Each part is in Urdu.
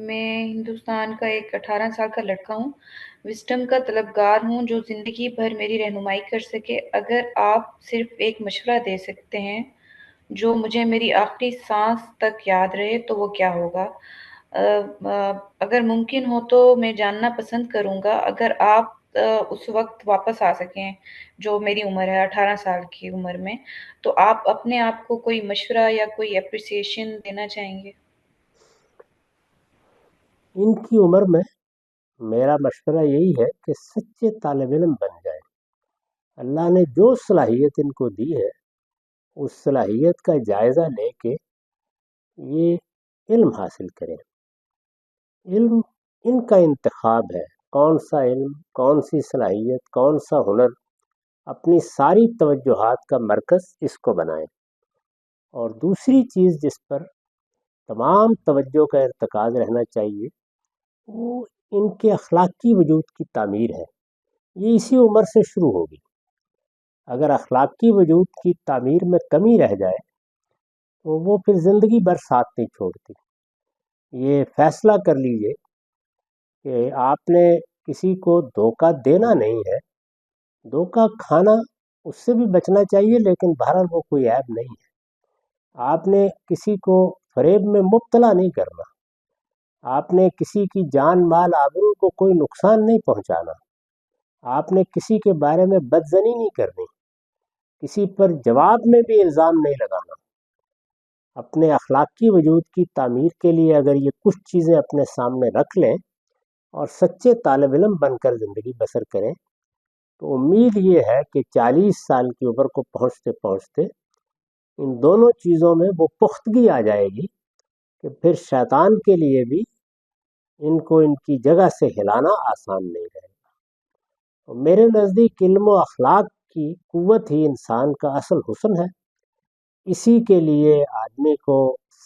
میں ہندوستان کا ایک 18 سال کا لڑکا ہوں، وزڈم کا طلبگار ہوں جو زندگی بھر میری رہنمائی کر سکے۔ اگر آپ صرف ایک مشورہ دے سکتے ہیں جو مجھے میری آخری سانس تک یاد رہے تو وہ کیا ہوگا؟ اگر ممکن ہو تو میں جاننا پسند کروں گا اگر آپ اس وقت واپس آ سکیں جو میری عمر ہے 18 سال کی عمر میں، تو آپ اپنے آپ کو کوئی مشورہ یا کوئی اپریسیشن دینا چاہیں گے؟ ان کی عمر میں میرا مشورہ یہی ہے کہ سچے طالب علم بن جائیں۔ اللہ نے جو صلاحیت ان کو دی ہے اس صلاحیت کا جائزہ لے کے یہ علم حاصل کریں۔ علم ان کا انتخاب ہے، کون سا علم، کون سی صلاحیت، کون سا ہنر، اپنی ساری توجہات کا مرکز اس کو بنائیں۔ اور دوسری چیز جس پر تمام توجہ کا ارتکاز رہنا چاہیے وہ ان کے اخلاقی وجود کی تعمیر ہے۔ یہ اسی عمر سے شروع ہوگی۔ اگر اخلاقی وجود کی تعمیر میں کمی رہ جائے تو وہ پھر زندگی بھر ساتھ نہیں چھوڑتی۔ یہ فیصلہ کر لیجئے کہ آپ نے کسی کو دھوکہ دینا نہیں ہے، دھوکہ کھانا اس سے بھی بچنا چاہیے، لیکن بہرحال وہ کوئی عیب نہیں ہے۔ آپ نے کسی کو فریب میں مبتلا نہیں کرنا، آپ نے کسی کی جان مال آبرو کو کوئی نقصان نہیں پہنچانا، آپ نے کسی کے بارے میں بدزنی نہیں کرنی، کسی پر جواب میں بھی الزام نہیں لگانا۔ اپنے اخلاقی وجود کی تعمیر کے لیے اگر یہ کچھ چیزیں اپنے سامنے رکھ لیں اور سچے طالب علم بن کر زندگی بسر کریں تو امید یہ ہے کہ 40 سال کی عمر کو پہنچتے پہنچتے ان دونوں چیزوں میں وہ پختگی آ جائے گی کہ پھر شیطان کے لیے بھی ان کو ان کی جگہ سے ہلانا آسان نہیں رہے گا۔ تو میرے نزدیک علم و اخلاق کی قوت ہی انسان کا اصل حسن ہے۔ اسی کے لیے آدمی کو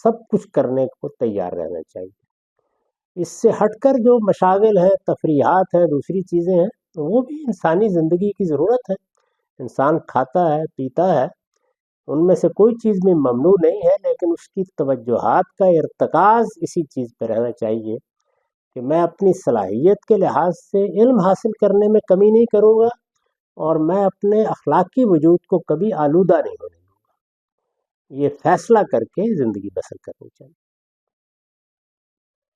سب کچھ کرنے کو تیار رہنا چاہیے۔ اس سے ہٹ کر جو مشاغل ہیں، تفریحات ہیں، دوسری چیزیں ہیں، وہ بھی انسانی زندگی کی ضرورت ہے۔ انسان کھاتا ہے، پیتا ہے، ان میں سے کوئی چیز بھی ممنوع نہیں ہے، لیکن اس کی توجہات کا ارتکاز اسی چیز پہ رہنا چاہیے کہ میں اپنی صلاحیت کے لحاظ سے علم حاصل کرنے میں کمی نہیں کروں گا اور میں اپنے اخلاقی وجود کو کبھی آلودہ نہیں ہونے دوں گا۔ یہ فیصلہ کر کے زندگی بسر کرنی چاہیے۔